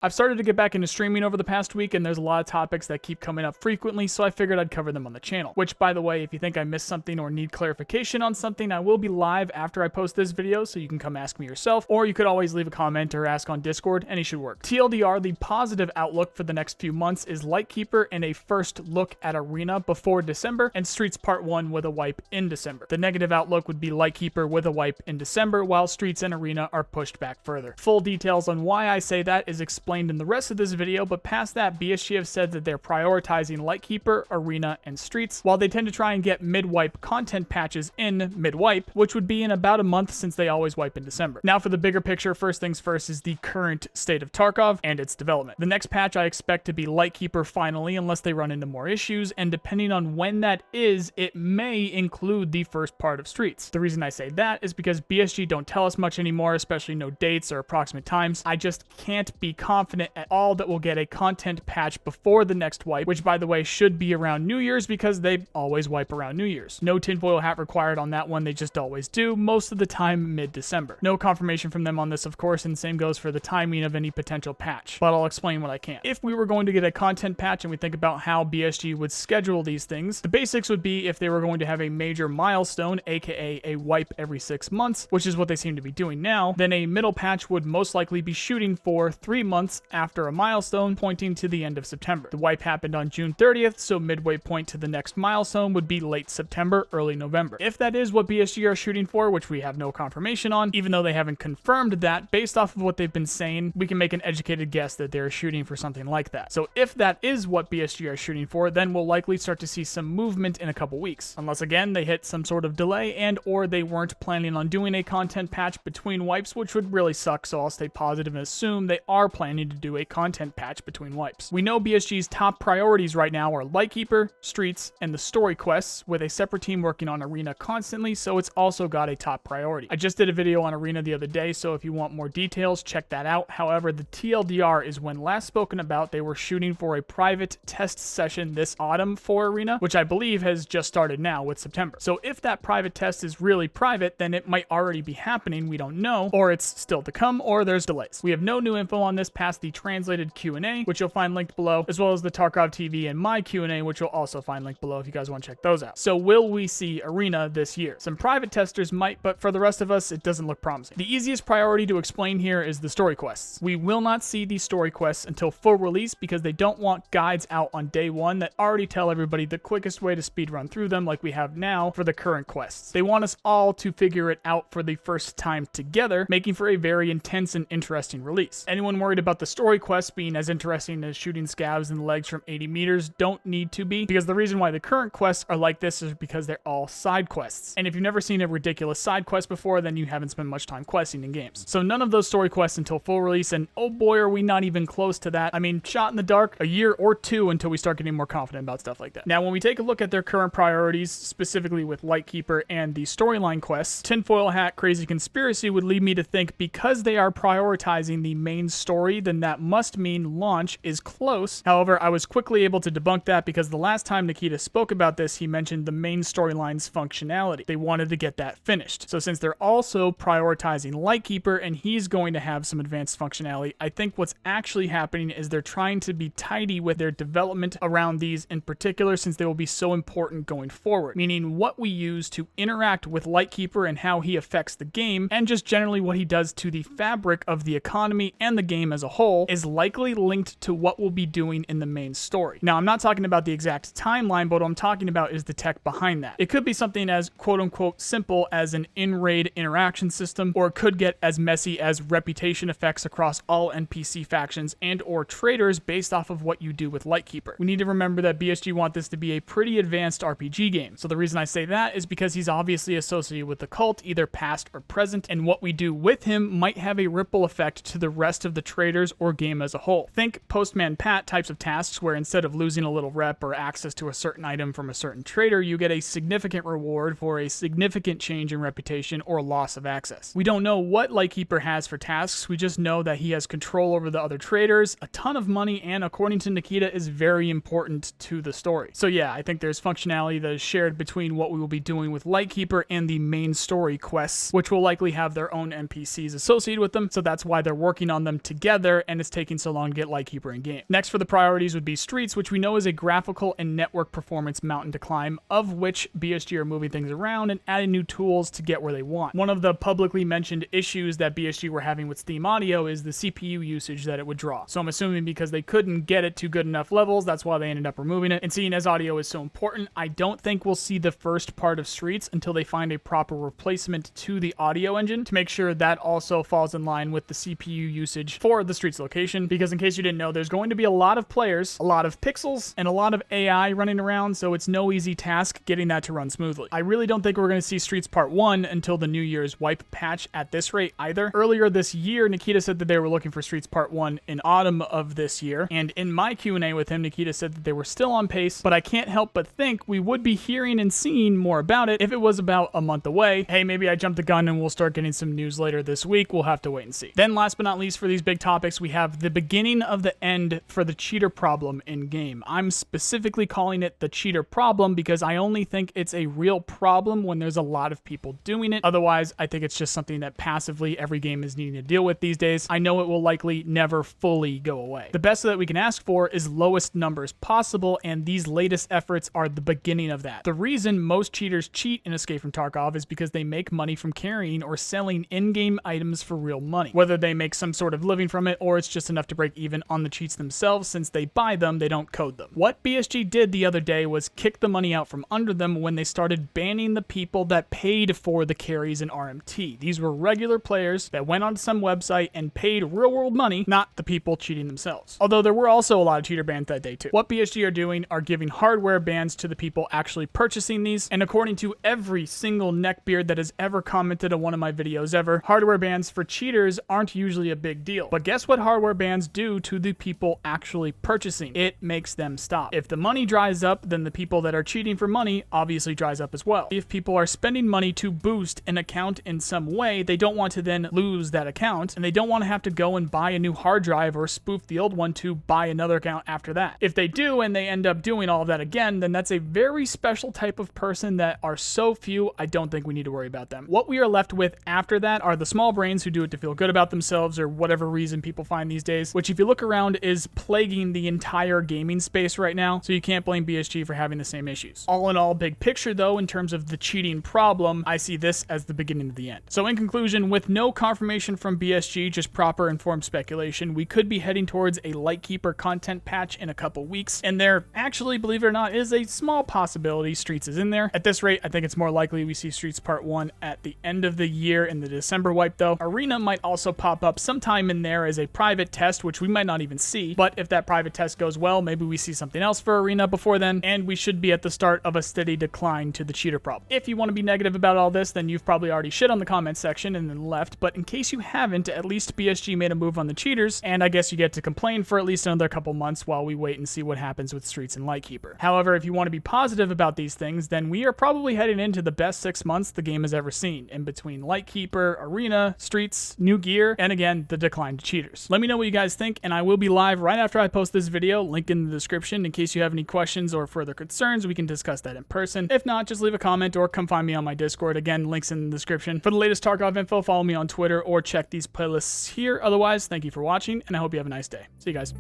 I've started to get back into streaming over the past week, and there's a lot of topics that keep coming up frequently, so I figured I'd cover them on the channel. Which, by the way, if you think I missed something or need clarification on something, I will be live after I post this video, so you can come ask me yourself, or you could always leave a comment or ask on Discord, any should work. TLDR, the positive outlook for the next few months is Lightkeeper and a first look at Arena before December, and Streets Part 1 with a wipe in December. The negative outlook would be Lightkeeper with a wipe in December, while Streets and Arena are pushed back further. Full details on why I say that is explained in the rest of this video, but past that, BSG have said that they're prioritizing Lightkeeper, Arena, and Streets, while they tend to try and get mid-wipe content patches in mid-wipe, which would be in about a month since they always wipe in December. Now for the bigger picture, first things first is the current state of Tarkov and its development. The next patch I expect to be Lightkeeper finally, unless they run into more issues, and depending on when that is, it may include the first part of Streets. The reason I say that is because BSG don't tell us much anymore, especially no dates or approximate times. I just can't be confident at all that we'll get a content patch before the next wipe, which by the way should be around New Year's because they always wipe around New Year's. No tinfoil hat required on that one, they just always do, most of the time mid-December. No confirmation from them on this, of course, and same goes for the timing of any potential patch, but I'll explain what I can. If we were going to get a content patch and we think about how BSG would schedule these things, the basics would be if they were going to have a major milestone, aka a wipe every 6 months, which is what they seem to be doing now, then a middle patch would most likely be shooting for 3 months after a milestone, pointing to the end of September. The wipe happened on June 30th, so midway point to the next milestone would be late September, early November. If that is what BSG are shooting for, which we have no confirmation on, even though they haven't confirmed that, based off of what they've been saying, we can make an educated guess that they're shooting for something like that. So if that is what BSG are shooting for, then we'll likely start to see some movement in a couple weeks. Unless again, they hit some sort of delay and or they weren't planning on doing a content patch between wipes, which would really suck, so I'll stay positive and assume they are planning to do a content patch between wipes. We know BSG's top priorities right now are Lightkeeper, Streets, and the story quests, with a separate team working on Arena constantly, so it's also got a top priority. I just did a video on Arena the other day, so if you want more details, check that out. However, the TLDR is when last spoken about they were shooting for a private test session this autumn for Arena, which I believe has just started now with September. So if that private test is really private, then it might already be happening, we don't know, or it's still to come, or there's delays. We have no new info on this past the translated Q&A, which you'll find linked below, as well as the Tarkov TV and my Q&A, which you'll also find linked below if you guys want to check those out. So will we see Arena this year? Some private testers might, but for the rest of us, it doesn't look promising. The easiest priority to explain here is the story quests. We will not see these story quests until full release because they don't want guides out on day one that already tell everybody the quickest way to speedrun through them like we have now for the current quests. They want us all to figure it out for the first time together, making for a very intense and interesting release. Anyone worried about the story quests being as interesting as shooting scavs in the legs from 80 meters don't need to be, because the reason why the current quests are like this is because they're all side quests. And if you've never seen a ridiculous side quest before, then you haven't spent much time questing in games. So none of those story quests until full release, and oh boy are we not even close to that. I mean, shot in the dark, a year or two until we start getting more confident about stuff like that. Now when we take a look at their current priorities, specifically with Lightkeeper and the storyline quests, tinfoil hat crazy conspiracy would lead me to think because they are prioritizing the main story, then that must mean launch is close. However, I was quickly able to debunk that because the last time Nikita spoke about this, he mentioned the main storyline's functionality. They wanted to get that finished. So since they're also prioritizing Lightkeeper and he's going to have some advanced functionality, I think what's actually happening is they're trying to be tidy with their development around these in particular, since they will be so important going forward. Meaning what we use to interact with Lightkeeper and how he affects the game, and just generally what he does to the fabric of the economy and the game as a whole, is likely linked to what we'll be doing in the main story. Now, I'm not talking about the exact timeline, but what I'm talking about is the tech behind that. It could be something as quote-unquote simple as an in-raid interaction system, or it could get as messy as reputation effects across all NPC factions and or traders based off of what you do with Lightkeeper. We need to remember that BSG want this to be a pretty advanced RPG game. So the reason I say that is because he's obviously associated with the cult, either past or present, and what we do with him might have a ripple effect to the rest of the traders or game as a whole. Think Postman Pat types of tasks where instead of losing a little rep or access to a certain item from a certain trader, you get a significant reward for a significant change in reputation or loss of access. We don't know what Lightkeeper has for tasks, we just know that he has control over the other traders, a ton of money, and according to Nikita is very important to the story. So yeah, I think there's functionality that is shared between what we will be doing with Lightkeeper and the main story quests, which will likely have their own NPCs associated with them, so that's why they're working on them together together, and it's taking so long to get Lightkeeper in game. Next for the priorities would be Streets, which we know is a graphical and network performance mountain to climb, of which BSG are moving things around and adding new tools to get where they want. One of the publicly mentioned issues that BSG were having with Steam Audio is the CPU usage that it would draw. So I'm assuming because they couldn't get it to good enough levels, that's why they ended up removing it. And seeing as audio is so important, I don't think we'll see the first part of Streets until they find a proper replacement to the audio engine to make sure that also falls in line with the CPU usage for the Streets location. Because in case you didn't know, there's going to be a lot of players, a lot of pixels, and a lot of AI running around, so it's no easy task getting that to run smoothly. I really don't think we're going to see Streets Part 1 until the New Year's wipe patch at this rate either. Earlier this year, Nikita said that they were looking for Streets Part 1 in autumn of this year, and in my Q&A with him, Nikita said that they were still on pace, but I can't help but think we would be hearing and seeing more about it if it was about a month away. Hey, maybe I jumped the gun and we'll start getting some news later this week. We'll have to wait and see. Then last but not least for these big topics, we have the beginning of the end for the cheater problem in game. I'm specifically calling it the cheater problem because I only think it's a real problem when there's a lot of people doing it. Otherwise, I think it's just something that passively every game is needing to deal with these days. I know it will likely never fully go away. The best that we can ask for is lowest numbers possible, and these latest efforts are the beginning of that. The reason most cheaters cheat in Escape from Tarkov is because they make money from carrying or selling in-game items for real money. Whether they make some sort of living from it or it's just enough to break even on the cheats themselves, since they buy them, they don't code them. What BSG did the other day was kick the money out from under them when they started banning the people that paid for the carries in RMT. These were regular players that went onto some website and paid real world money, not the people cheating themselves. Although there were also a lot of cheater bans that day too. What BSG are doing are giving hardware bans to the people actually purchasing these, and according to every single neckbeard that has ever commented on one of my videos ever, hardware bans for cheaters aren't usually a big deal. But guess what hardware bans do to the people actually purchasing? It makes them stop. If the money dries up, then the people that are cheating for money obviously dries up as well. If people are spending money to boost an account in some way, they don't want to then lose that account, and they don't want to have to go and buy a new hard drive or spoof the old one to buy another account after that. If they do and they end up doing all of that again, then that's a very special type of person that are so few, I don't think we need to worry about them. What we are left with after that are the small brains who do it to feel good about themselves or whatever reason people find these days, which if you look around is plaguing the entire gaming space right now, so you can't blame BSG for having the same issues. All in all, big picture though, in terms of the cheating problem, I see this as the beginning of the end. So in conclusion, with no confirmation from BSG, just proper informed speculation, we could be heading towards a Lightkeeper content patch in a couple weeks, and there actually, believe it or not, is a small possibility Streets is in there. At this rate, I think it's more likely we see Streets Part 1 at the end of the year in the December wipe though. Arena might also pop up sometime in there as a private test, which we might not even see, but if that private test goes well, maybe we see something else for Arena before then, and we should be at the start of a steady decline to the cheater problem. If you want to be negative about all this, then you've probably already shit on the comment section and then left, but in case you haven't, at least BSG made a move on the cheaters, and I guess you get to complain for at least another couple months while we wait and see what happens with Streets and Lightkeeper. However, if you want to be positive about these things, then we are probably heading into the best 6 months the game has ever seen, in between Lightkeeper, Arena, Streets, new gear, and again, the decline to cheaters. Let me know what you guys think, and I will be live right after I post this video, link in the description in case you have any questions or further concerns. We can discuss that in person. If not, just leave a comment or come find me on my Discord. Again, links in the description. For the latest Tarkov info, follow me on Twitter or check these playlists here. Otherwise, thank you for watching, and I hope you have a nice day. See you guys.